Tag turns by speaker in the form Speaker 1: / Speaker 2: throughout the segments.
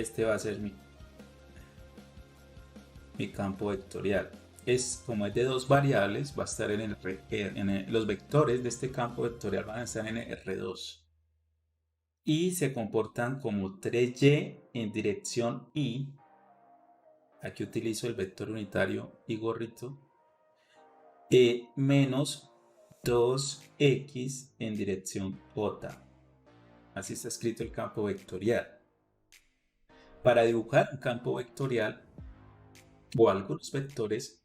Speaker 1: este va a ser mi campo vectorial. Como es de dos variables, va a estar los vectores de este campo vectorial van a estar en R2 y se comportan como 3y en dirección y. Aquí utilizo el vector unitario y gorrito, menos 2x en dirección j. Así está escrito el campo vectorial. Para dibujar un campo vectorial o algunos vectores,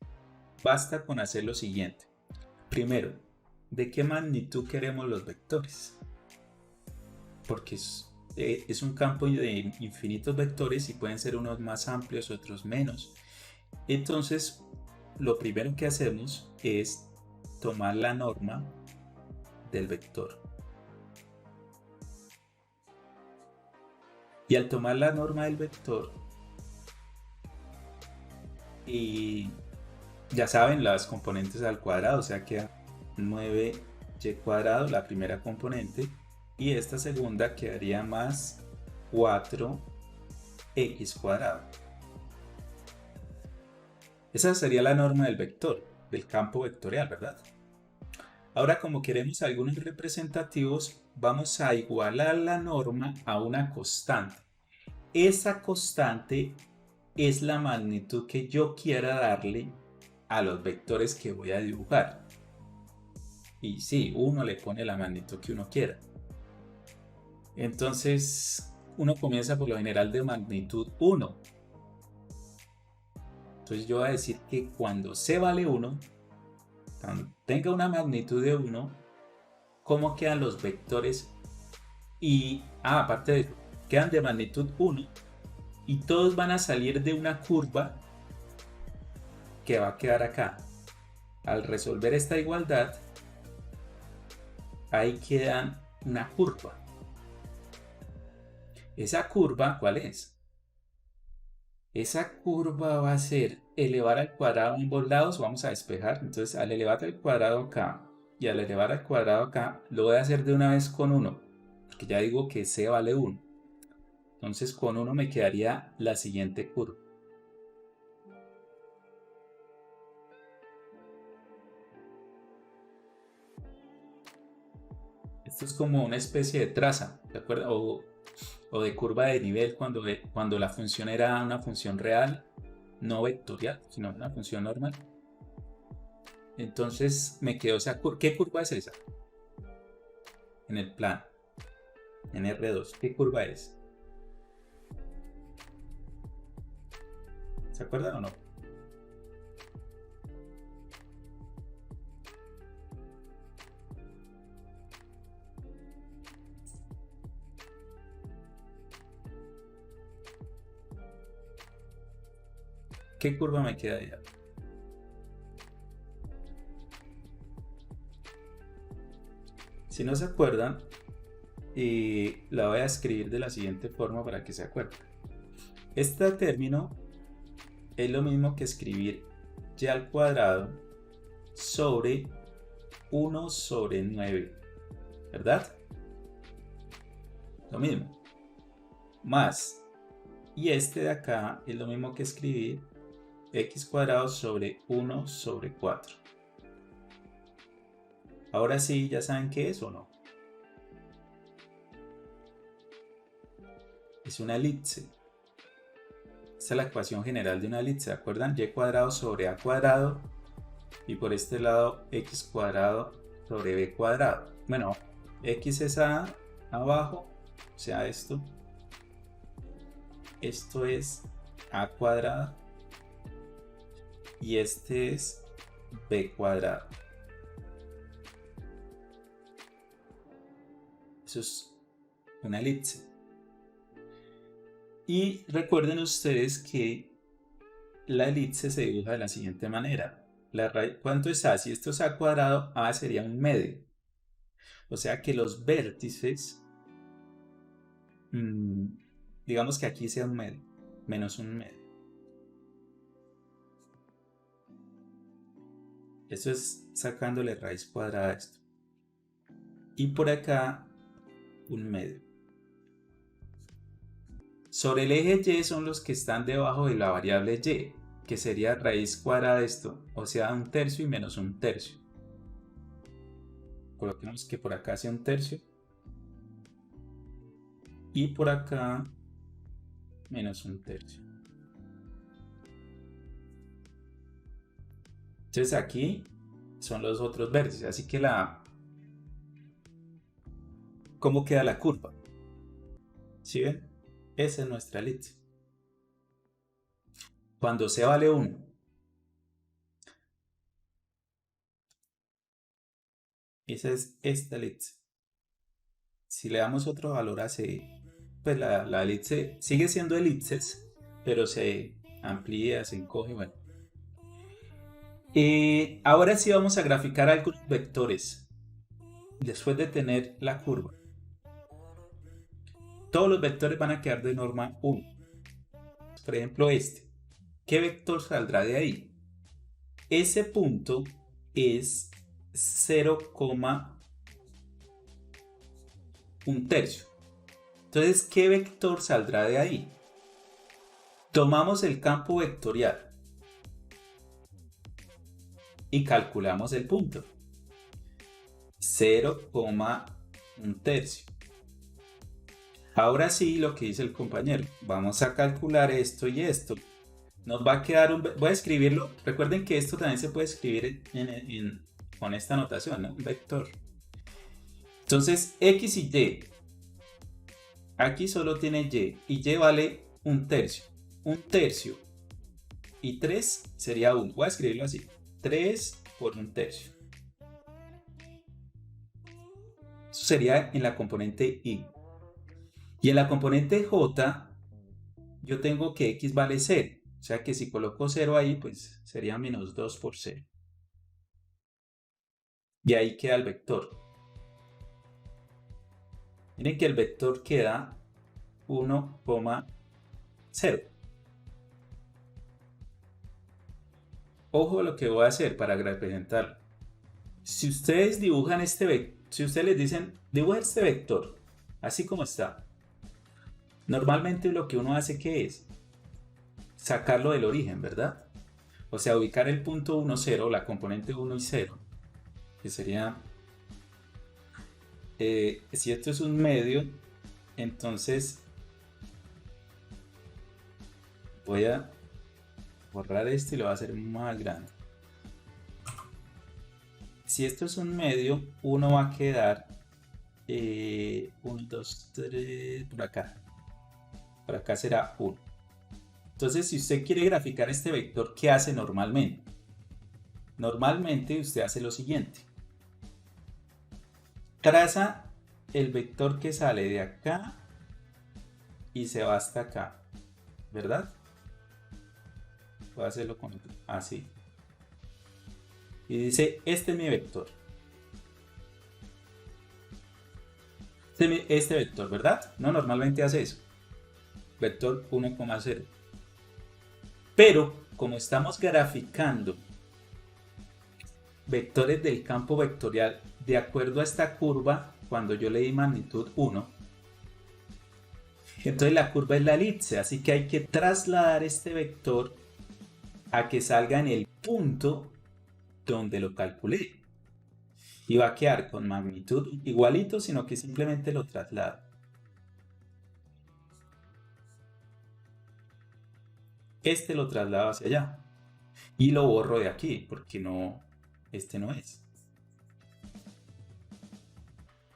Speaker 1: basta con hacer lo siguiente. Primero, ¿de qué magnitud queremos los vectores? Porque es un campo de infinitos vectores y pueden ser unos más amplios, otros menos. Entonces, lo primero que hacemos es tomar la norma del vector. Y al tomar la norma del vector, y ya saben, las componentes al cuadrado, o sea, queda 9y cuadrado, la primera componente, y esta segunda quedaría más 4x cuadrado. Esa sería la norma del vector, del campo vectorial, ¿verdad? Ahora, como queremos algunos representativos, vamos a igualar la norma a una constante. Esa constante es la magnitud que yo quiera darle a los vectores que voy a dibujar. Y sí, uno le pone la magnitud que uno quiera. Entonces, uno comienza por lo general de magnitud 1. Entonces yo voy a decir que cuando c vale 1, cuando tenga una magnitud de 1, ¿cómo quedan los vectores? Y, aparte de eso, quedan de magnitud 1 y todos van a salir de una curva que va a quedar acá. Al resolver esta igualdad, ahí quedan una curva. ¿Esa curva cuál es? Esa curva va a ser elevar al cuadrado en ambos lados. Vamos a despejar. Entonces, al elevar al cuadrado acá y al elevar al cuadrado acá, lo voy a hacer de una vez con 1, porque ya digo que c vale 1. Entonces, con 1 me quedaría la siguiente curva. Esto es como una especie de traza, ¿de acuerdo? O de curva de nivel cuando la función era una función real, no vectorial, sino una función normal. Entonces me quedó esa curva. ¿Qué curva es esa? En el plano, en R2, ¿qué curva es? ¿Se acuerdan o no? ¿Qué curva me queda ya? Si no se acuerdan, la voy a escribir de la siguiente forma para que se acuerden. Este término es lo mismo que escribir y al cuadrado sobre 1 sobre 9, ¿verdad? Lo mismo. Más. Y este de acá es lo mismo que escribir x cuadrado sobre 1 sobre 4. Ahora sí, ya saben qué es o no. Es una elipse. Esta es la ecuación general de una elipse. ¿Se acuerdan? Y cuadrado sobre a cuadrado. Y por este lado, x cuadrado sobre b cuadrado. Bueno, x es a abajo. O sea, esto es a cuadrado. Y este es b cuadrado. Eso es una elipse. Y recuerden ustedes que la elipse se dibuja de la siguiente manera. ¿Cuánto es a? Si esto es a cuadrado, a sería un medio. O sea que los vértices, digamos que aquí sea un medio, menos un medio. Esto es sacándole raíz cuadrada a esto. Y por acá, un medio. sobre el eje Y son los que están debajo de la variable Y, que sería raíz cuadrada de esto, o sea 1/3 y menos 1/3. Coloquemos que por acá sea 1/3 y por acá menos 1/3. Entonces aquí son los otros vértices, así que ¿cómo queda la curva? ¿Sí ven? Esa es nuestra elipse. Cuando C vale 1, esa es esta elipse. Si le damos otro valor a C, pues la elipse sigue siendo elipses, pero se amplía, se encoge, bueno. Ahora sí vamos a graficar algunos vectores. Después de tener la curva, todos los vectores van a quedar de norma 1. Por ejemplo, este. ¿Qué vector saldrá de ahí? Ese punto es 0,1/3. Entonces, ¿qué vector saldrá de ahí? Tomamos el campo vectorial y calculamos el punto. 0,1/3. Ahora sí, lo que dice el compañero. Vamos a calcular esto y esto. Nos va a quedar voy a escribirlo. Recuerden que esto también se puede escribir con esta notación, ¿no? Un vector. Entonces, X y Y. Aquí solo tiene Y. Y Y vale 1/3. 1/3 y 3 sería 1. Voy a escribirlo así. 3 por 1/3. Eso sería en la componente Y. Y en la componente J, yo tengo que X vale 0. O sea que si coloco 0 ahí, pues sería menos 2 por 0. Y ahí queda el vector. Miren que el vector queda 1,0. Ojo a lo que voy a hacer para representarlo. Si ustedes dibujan este vector, si ustedes les dicen, dibuja este vector, así como está, normalmente lo que uno hace, ¿qué es? Sacarlo del origen, ¿verdad? O sea, ubicar el punto 1, 0, la componente 1 y 0, que sería, si esto es un medio, entonces voy a borrar esto y lo voy a hacer más grande. Si esto es un medio, uno va a quedar 1, 2, 3, por acá. Por acá será 1. Entonces, si usted quiere graficar este vector, ¿qué hace normalmente? Normalmente usted hace lo siguiente. Traza el vector que sale de acá y se va hasta acá, ¿verdad? Voy a hacerlo con así. Y dice, este es mi vector. Este vector, ¿verdad? No, normalmente hace eso. Vector 1,0. Pero, como estamos graficando vectores del campo vectorial de acuerdo a esta curva, cuando yo le di magnitud 1, entonces la curva es la elipse, así que hay que trasladar este vector a que salga en el punto donde lo calculé. Y va a quedar con magnitud igualito, sino que simplemente lo traslado. Este lo traslado hacia allá. Y lo borro de aquí, porque no, este no es.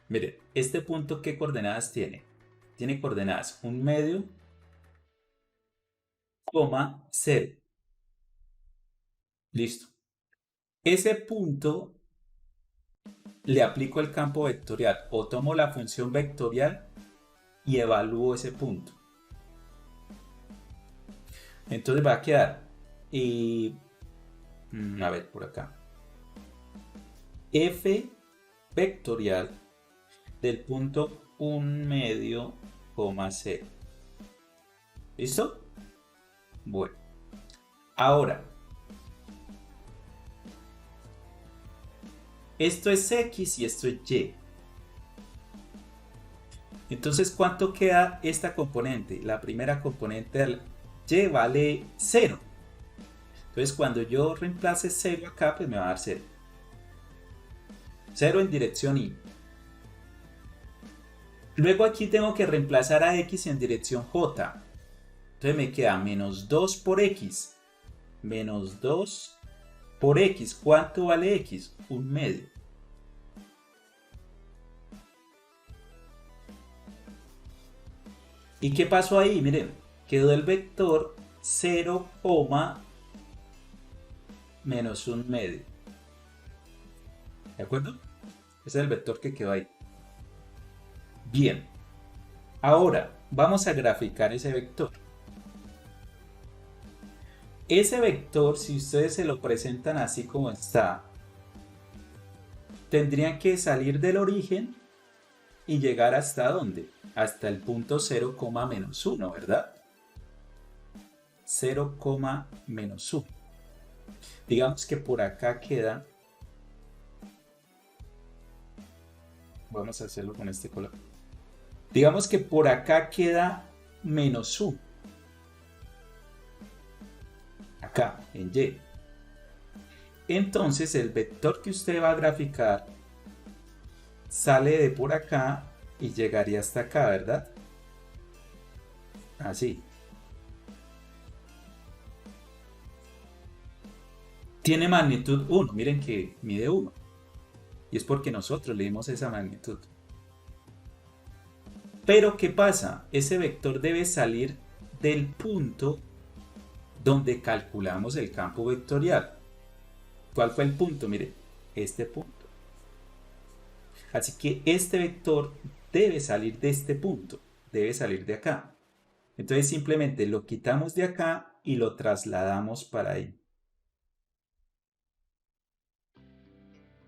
Speaker 1: Mire, este punto, ¿qué coordenadas tiene? Tiene coordenadas 1/2, 0. Listo. Ese punto le aplico el campo vectorial o tomo la función vectorial y evalúo ese punto. Entonces va a quedar, a ver por acá, f vectorial del punto 1/2, 0. ¿Listo? Bueno, ahora, esto es X y esto es Y. Entonces, ¿cuánto queda esta componente? La primera componente del y vale 0. Entonces, cuando yo reemplace 0 acá, pues me va a dar 0. 0 en dirección y. Luego aquí tengo que reemplazar a x en dirección j. Entonces me queda menos 2 por x. Menos 2 por x. ¿Cuánto vale x? 1/2. ¿Y qué pasó ahí? Miren, quedó el vector 0, menos 1/2. ¿De acuerdo? Ese es el vector que quedó ahí. Bien. Ahora, vamos a graficar ese vector. Ese vector, si ustedes se lo presentan así como está, tendrían que salir del origen y llegar hasta ¿dónde? Hasta el punto 0, menos 1, ¿verdad? 0, menos 1. Digamos que por acá queda. Vamos a hacerlo con este color. Digamos que por acá queda menos 1. Acá, en Y. Entonces el vector que usted va a graficar sale de por acá y llegaría hasta acá, ¿verdad? Así. Tiene magnitud 1, miren que mide 1. Y es porque nosotros le dimos esa magnitud. Pero ¿qué pasa? Ese vector debe salir del punto donde calculamos el campo vectorial. ¿Cuál fue el punto? Mire, este punto. Así que este vector debe salir de este punto, debe salir de acá. Entonces simplemente lo quitamos de acá y lo trasladamos para ahí.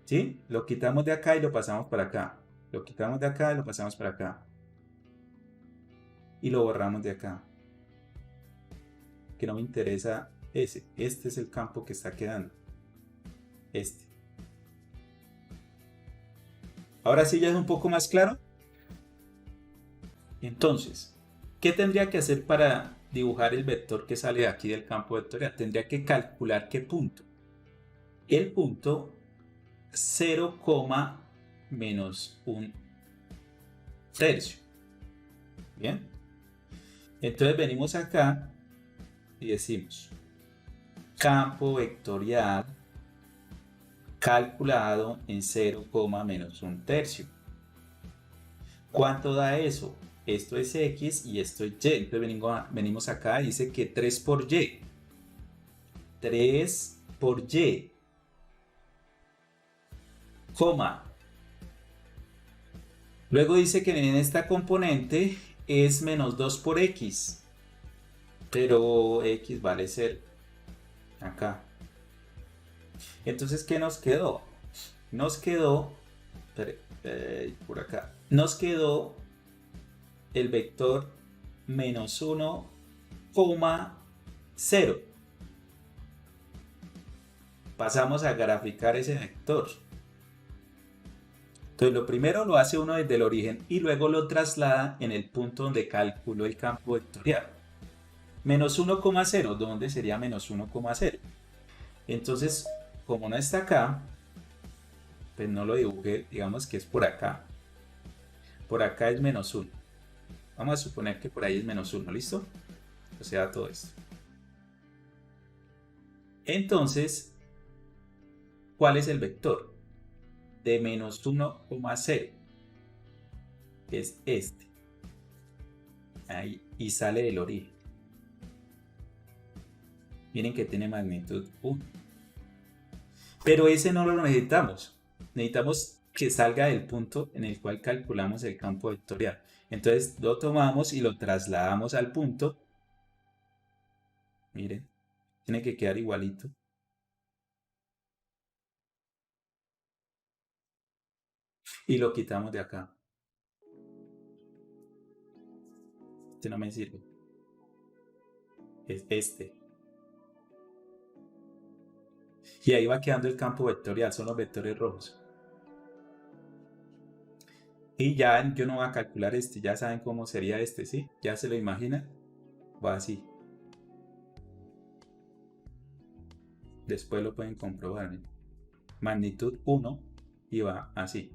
Speaker 1: ¿Sí? Lo quitamos de acá y lo pasamos para acá. Lo quitamos de acá y lo pasamos para acá. Y lo borramos de acá. Que no me interesa ese. Este es el campo que está quedando. Este. Ahora sí ya es un poco más claro. Entonces, ¿qué tendría que hacer para dibujar el vector que sale de aquí del campo vectorial? Tendría que calcular qué punto. El punto 0, menos 1/3. Bien. Entonces venimos acá y decimos campo vectorial calculado en 0, menos 1/3. ¿Cuánto da eso? Esto es x y esto es y. Entonces venimos acá y dice que 3 por y. 3 por y. Coma. Luego dice que en esta componente es menos 2 por x. Pero x vale 0. Acá. Entonces, ¿qué nos quedó? Nos quedó, por acá, nos quedó el vector menos 1, 0. Pasamos a graficar ese vector. Entonces, lo primero lo hace uno desde el origen y luego lo traslada en el punto donde calculó el campo vectorial. Menos 1,0, ¿dónde sería menos 1,0? Entonces, como no está acá, pues no lo dibujé, digamos que es por acá. Por acá es menos 1. Vamos a suponer que por ahí es menos 1, ¿listo? O sea, todo esto. Entonces, ¿cuál es el vector? De menos 1,0. Es este. Ahí, y sale del origen. Miren que tiene magnitud 1. Pero ese no lo necesitamos. Necesitamos que salga del punto en el cual calculamos el campo vectorial. Entonces lo tomamos y lo trasladamos al punto. Miren, tiene que quedar igualito. Y lo quitamos de acá. Este no me sirve. Es este. Y ahí va quedando el campo vectorial, son los vectores rojos. Y ya yo no voy a calcular este, ya saben cómo sería este, ¿sí? Ya se lo imaginan. Va así. Después lo pueden comprobar, ¿eh? Magnitud 1 y va así.